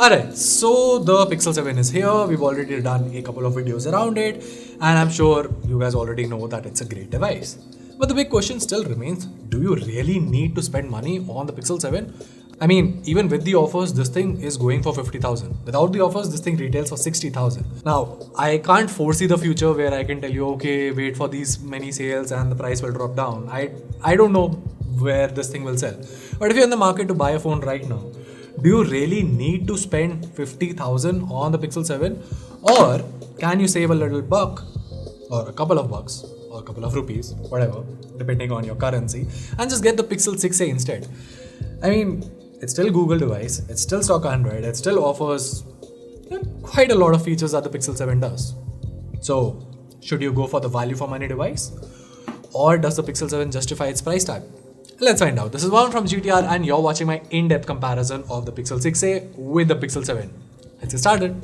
Alright, so the Pixel 7 is here. We've already done a couple of videos around it, and I'm sure you guys already know that it's a great device. But the big question still remains, do you really need to spend money on the Pixel 7? I mean, even with the offers, this thing is going for 50,000. Without the offers, this thing retails for 60,000. Now, I can't foresee the future where I can tell you, okay, wait for these many sales and the price will drop down. I don't know where this thing will sell. But if you're in the market to buy a phone right now, do you really need to spend 50,000 on the Pixel 7? Or can you save a little buck or a couple of bucks or a couple of rupees, whatever, depending on your currency, and just get the Pixel 6a instead? I mean, it's still Google device, it's still stock Android, it still offers quite a lot of features that the Pixel 7 does. So, should you go for the value for money device? Or does the Pixel 7 justify its price tag? Let's find out. This is Varun from GTR and you're watching my in-depth comparison of the Pixel 6a with the Pixel 7. Let's get started.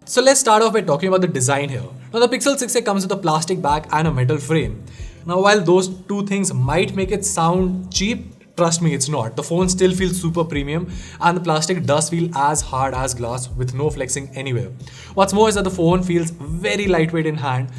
So let's start off by talking about the design here. Now the Pixel 6a comes with a plastic back and a metal frame. Now while those two things might make it sound cheap, trust me, it's not. The phone still feels super premium and the plastic does feel as hard as glass with no flexing anywhere. What's more is that the phone feels very lightweight in hand,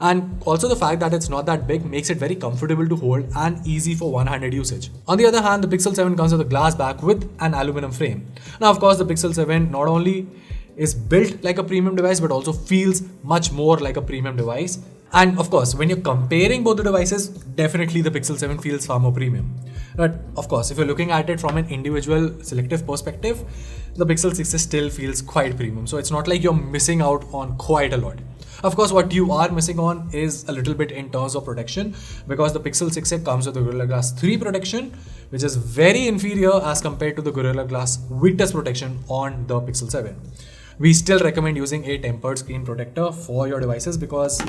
and also the fact that it's not that big makes it very comfortable to hold and easy for one-handed usage. On the other hand, the Pixel 7 comes with a glass back with an aluminum frame. Now of course the Pixel 7 not only is built like a premium device but also feels much more like a premium device. And of course, when you're comparing both the devices, definitely the Pixel 7 feels far more premium. But of course, if you're looking at it from an individual selective perspective, the Pixel 6 still feels quite premium. So it's not like you're missing out on quite a lot. Of course, what you are missing on is a little bit in terms of protection, because the Pixel 6a comes with the Gorilla Glass 3 protection, which is very inferior as compared to the Gorilla Glass Victus protection on the Pixel 7. We still recommend using a tempered screen protector for your devices because,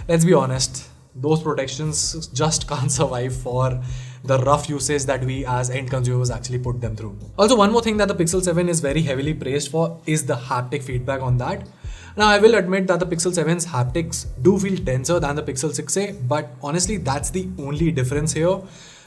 let's be honest, those protections just can't survive for the rough usage that we as end consumers actually put them through. Also, one more thing that the Pixel 7 is very heavily praised for is the haptic feedback on that. Now, I will admit that the Pixel 7's haptics do feel denser than the Pixel 6a, but honestly, that's the only difference here.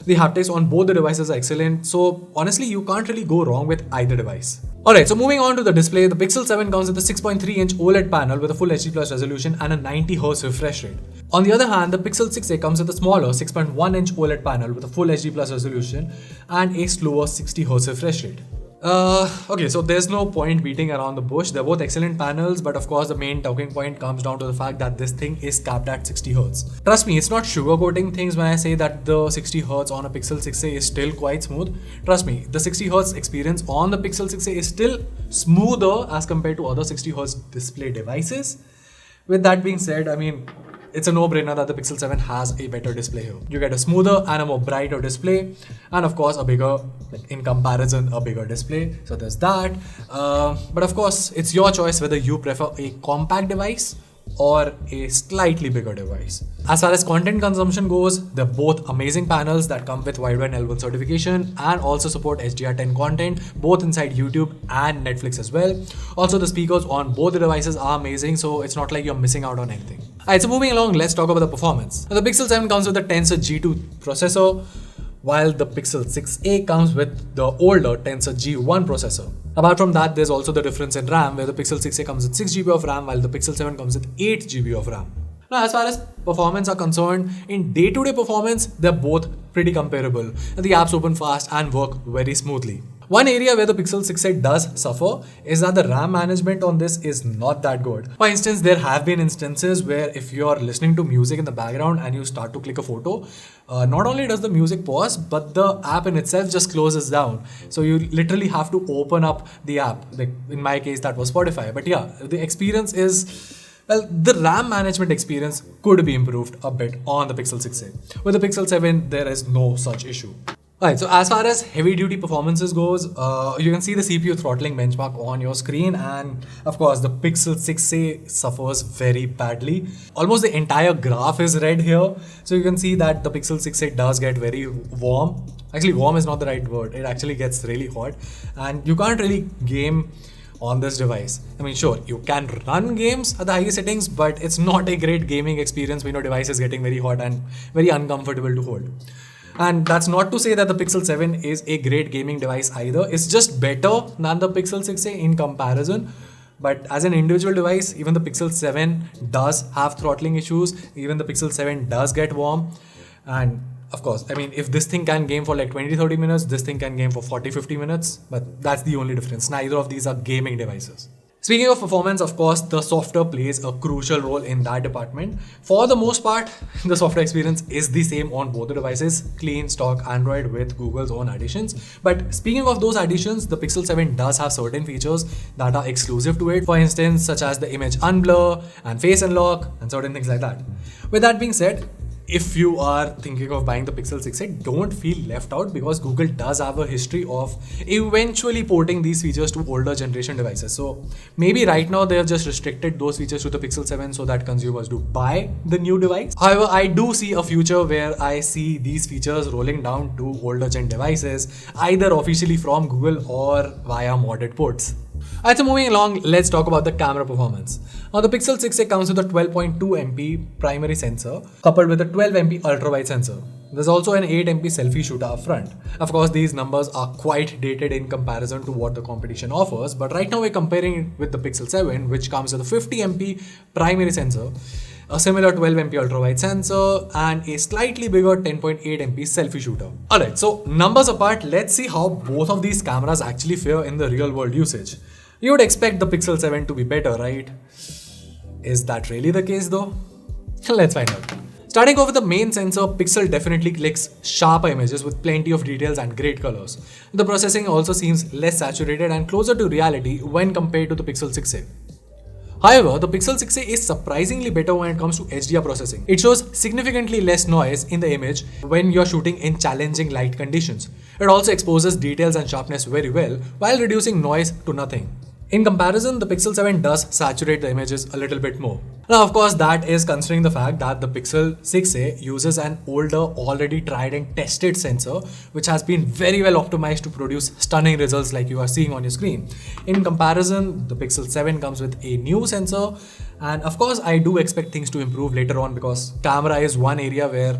The haptics on both the devices are excellent, so honestly, you can't really go wrong with either device. Alright, so moving on to the display, the Pixel 7 comes with a 6.3-inch OLED panel with a full HD Plus resolution and a 90Hz refresh rate. On the other hand, the Pixel 6a comes with a smaller 6.1-inch OLED panel with a full HD Plus resolution and a slower 60Hz refresh rate. Okay, so there's no point beating around the bush. They're both excellent panels, but of course the main talking point comes down to the fact that this thing is capped at 60 Hz. Trust me, it's not sugarcoating things when I say that the 60 Hz on a Pixel 6a is still quite smooth. Trust me, the 60 Hz experience on the Pixel 6a is still smoother as compared to other 60 Hz display devices. With that being said, I mean, it's a no-brainer that the Pixel 7 has a better display here. You get a smoother and a more brighter display, and of course a bigger, in comparison, a bigger display. So there's that. But of course, it's your choice whether you prefer a compact device or a slightly bigger device. As far as content consumption goes, they're both amazing panels that come with wideband L1 certification and also support HDR10 content, both inside YouTube and Netflix as well. Also, the speakers on both the devices are amazing, so it's not like you're missing out on anything. Alright, so moving along, let's talk about the performance. Now, the Pixel 7 comes with a Tensor G2 processor, while the Pixel 6a comes with the older Tensor G1 processor. Apart from that, there's also the difference in RAM, where the Pixel 6a comes with 6GB of RAM, while the Pixel 7 comes with 8GB of RAM. Now, as far as performance are concerned, in day-to-day performance, they're both pretty comparable. The apps open fast and work very smoothly. One area where the Pixel 6a does suffer is that the RAM management on this is not that good. For instance, there have been instances where if you're listening to music in the background and you start to click a photo, not only does the music pause, but the app in itself just closes down. So you literally have to open up the app. Like in my case, that was Spotify. But yeah, the experience is, well, the RAM management experience could be improved a bit on the Pixel 6a. With the Pixel 7, there is no such issue. Alright, so as far as heavy duty performances goes, you can see the CPU throttling benchmark on your screen, and of course the Pixel 6a suffers very badly. Almost the entire graph is red here, so you can see that the Pixel 6a does get very warm. Actually, warm is not the right word, it actually gets really hot, and you can't really game on this device. I mean, sure, you can run games at the highest settings, but it's not a great gaming experience when your device is getting very hot and very uncomfortable to hold. And that's not to say that the Pixel 7 is a great gaming device either. It's just better than the Pixel 6a in comparison. But as an individual device, even the Pixel 7 does have throttling issues. Even the Pixel 7 does get warm. And of course, I mean, if this thing can game for like 20-30 minutes, this thing can game for 40-50 minutes. But that's the only difference. Neither of these are gaming devices. Speaking of performance, of course, the software plays a crucial role in that department. For the most part, the software experience is the same on both the devices, clean stock Android with Google's own additions. But speaking of those additions, the Pixel 7 does have certain features that are exclusive to it. For instance, such as the image unblur and face unlock and certain things like that. With that being said, if you are thinking of buying the Pixel 6a, don't feel left out because Google does have a history of eventually porting these features to older generation devices. So maybe right now they have just restricted those features to the Pixel 7 so that consumers do buy the new device. However, I do see a future where I see these features rolling down to older gen devices, either officially from Google or via modded ports. Alright, so moving along, let's talk about the camera performance. Now the Pixel 6a comes with a 12.2 MP primary sensor coupled with a 12 MP ultra-wide sensor. There's also an 8 MP selfie shooter up front. Of course, these numbers are quite dated in comparison to what the competition offers, but right now we're comparing it with the Pixel 7, which comes with a 50 MP primary sensor, a similar 12 MP ultra-wide sensor, and a slightly bigger 10.8 MP selfie shooter. Alright, so numbers apart, let's see how both of these cameras actually fare in the real world usage. You would expect the Pixel 7 to be better, right? Is that really the case though? Let's find out. Starting off with the main sensor, Pixel definitely clicks sharper images with plenty of details and great colors. The processing also seems less saturated and closer to reality when compared to the Pixel 6a. However, the Pixel 6a is surprisingly better when it comes to HDR processing. It shows significantly less noise in the image when you're shooting in challenging light conditions. It also exposes details and sharpness very well while reducing noise to nothing. In comparison, the Pixel 7 does saturate the images a little bit more. Now, of course, that is considering the fact that the Pixel 6a uses an older, already tried and tested sensor, which has been very well optimized to produce stunning results like you are seeing on your screen. In comparison, the Pixel 7 comes with a new sensor, and of course, I do expect things to improve later on because camera is one area where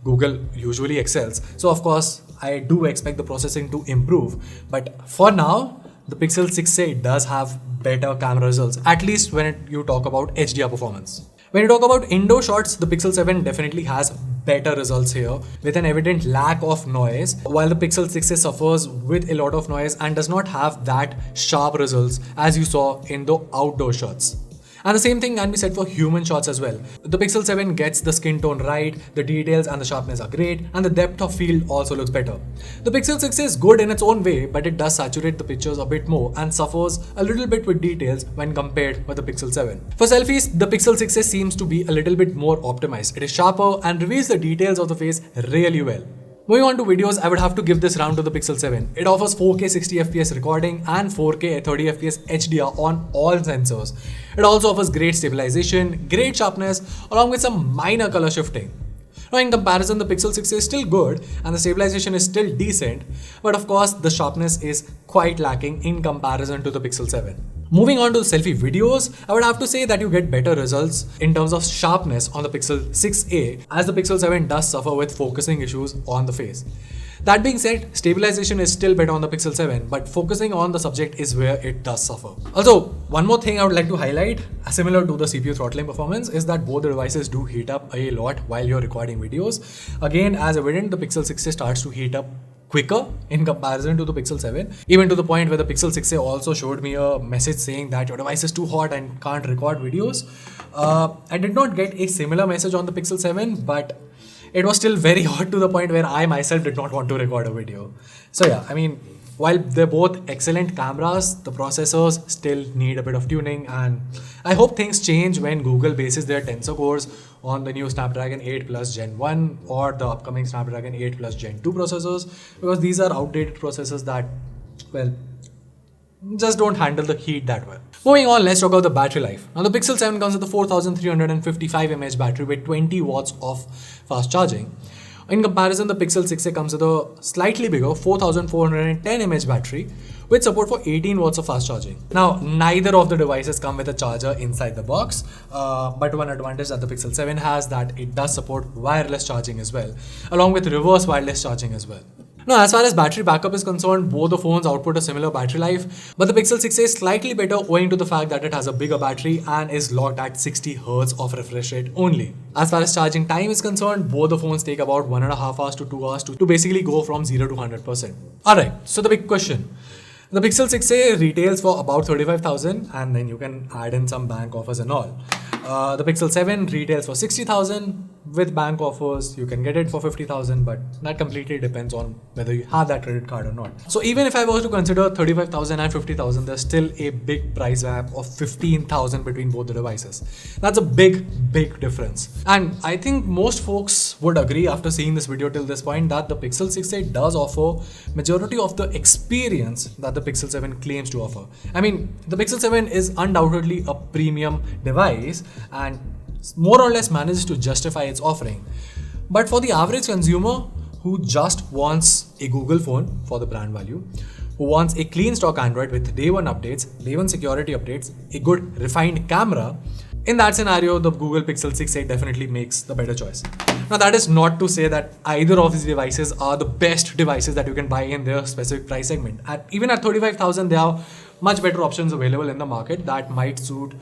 Google usually excels. So, of course, I do expect the processing to improve, but for now, the Pixel 6a does have better camera results, at least when you talk about HDR performance. When you talk about indoor shots, the Pixel 7 definitely has better results here with an evident lack of noise, while the Pixel 6a suffers with a lot of noise and does not have that sharp results as you saw in the outdoor shots. And the same thing can be said for human shots as well. The Pixel 7 gets the skin tone right, the details and the sharpness are great, and the depth of field also looks better. The Pixel 6 is good in its own way, but it does saturate the pictures a bit more and suffers a little bit with details when compared with the Pixel 7. For selfies, the Pixel 6 seems to be a little bit more optimized. It is sharper and reveals the details of the face really well. Moving on to videos, I would have to give this round to the Pixel 7. It offers 4K 60fps recording and 4K 30fps HDR on all sensors. It also offers great stabilization, great sharpness, along with some minor color shifting. Now in comparison, the Pixel 6 is still good and the stabilization is still decent, but of course the sharpness is quite lacking in comparison to the Pixel 7. Moving on to the selfie videos, I would have to say that you get better results in terms of sharpness on the Pixel 6a, as the Pixel 7 does suffer with focusing issues on the face. That being said, stabilization is still better on the Pixel 7, but focusing on the subject is where it does suffer. Also, one more thing I would like to highlight, similar to the CPU throttling performance, is that both the devices do heat up a lot while you're recording videos. Again, as evident, the Pixel 6a starts to heat up quicker in comparison to the Pixel 7, even to the point where the Pixel 6a also showed me a message saying that your device is too hot and can't record videos. I did not get a similar message on the Pixel 7, but it was still very hot to the point where I myself did not want to record a video. So yeah, I mean, while they're both excellent cameras, the processors still need a bit of tuning, and I hope things change when Google bases their tensor cores on the new Snapdragon 8 Plus Gen 1 or the upcoming Snapdragon 8 Plus Gen 2 processors, because these are outdated processors that, well, just don't handle the heat that well. Moving on, let's talk about the battery life. Now the Pixel 7 comes with a 4355 mAh battery with 20 watts of fast charging, In comparison, the Pixel 6a comes with a slightly bigger 4410 mAh battery with support for 18 watts of fast charging. Now, neither of the devices come with a charger inside the box, but one advantage that the Pixel 7 has that it does support wireless charging as well, along with reverse wireless charging as well. Now, as far as battery backup is concerned, both the phones output a similar battery life, but the Pixel 6a is slightly better owing to the fact that it has a bigger battery and is locked at 60 Hz of refresh rate only. As far as charging time is concerned, both the phones take about 1.5 hours to 2 hours to basically go from 0 to 100%. Alright, so the big question. The Pixel 6a retails for about 35,000 and then you can add in some bank offers and all. The Pixel 7 retails for 60,000 with bank offers. You can get it for 50,000, but that completely depends on whether you have that credit card or not. So even if I were to consider 35,000 and 50,000, there's still a big price gap of 15,000 between both the devices. That's a big difference. And I think most folks would agree after seeing this video till this point that the Pixel 6a does offer majority of the experience that the Pixel 7 claims to offer. I mean, the Pixel 7 is undoubtedly a premium device and more or less manages to justify its offering. But for the average consumer who just wants a Google phone for the brand value, who wants a clean stock Android with day one updates, day one security updates, a good refined camera, in that scenario, the Google Pixel 6a definitely makes the better choice. Now, that is not to say that either of these devices are the best devices that you can buy in their specific price segment. Even at 35,000, there are much better options available in the market that might suit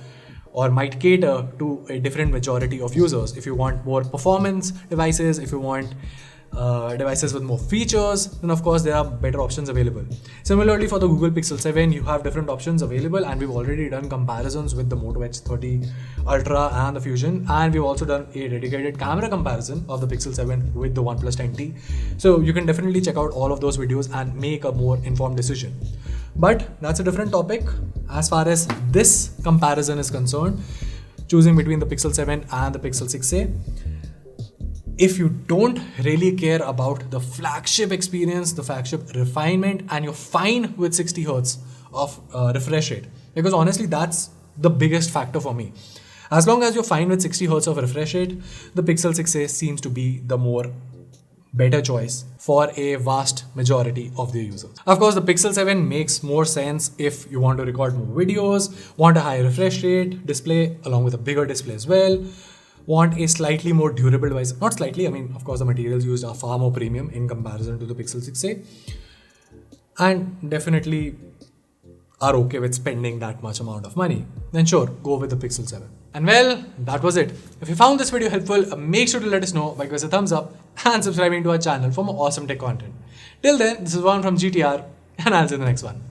or might cater to a different majority of users. If you want more performance devices, if you want devices with more features, then of course there are better options available. Similarly, for the Google Pixel 7, you have different options available, and we've already done comparisons with the Moto X30 Ultra and the Fusion, and we've also done a dedicated camera comparison of the Pixel 7 with the OnePlus 10T. So you can definitely check out all of those videos and make a more informed decision. But that's a different topic. As far as this comparison is concerned, choosing between the Pixel 7 and the Pixel 6a, if you don't really care about the flagship experience, the flagship refinement, and you're fine with 60 Hz of refresh rate, because honestly, that's the biggest factor for me. As long as you're fine with 60 Hz of refresh rate, the Pixel 6a seems to be the more better choice for a vast majority of the users. Of course, the Pixel 7 makes more sense if you want to record more videos, want a higher refresh rate display along with a bigger display as well, want a slightly more durable device. Not slightly, I mean, of course, the materials used are far more premium in comparison to the Pixel 6a, and definitely are okay with spending that much amount of money, then sure, go with the Pixel 7. And well, that was it. If you found this video helpful, make sure to let us know by giving us a thumbs up and subscribing to our channel for more awesome tech content. Till then, this is Varun from GTR, and I'll see you in the next one.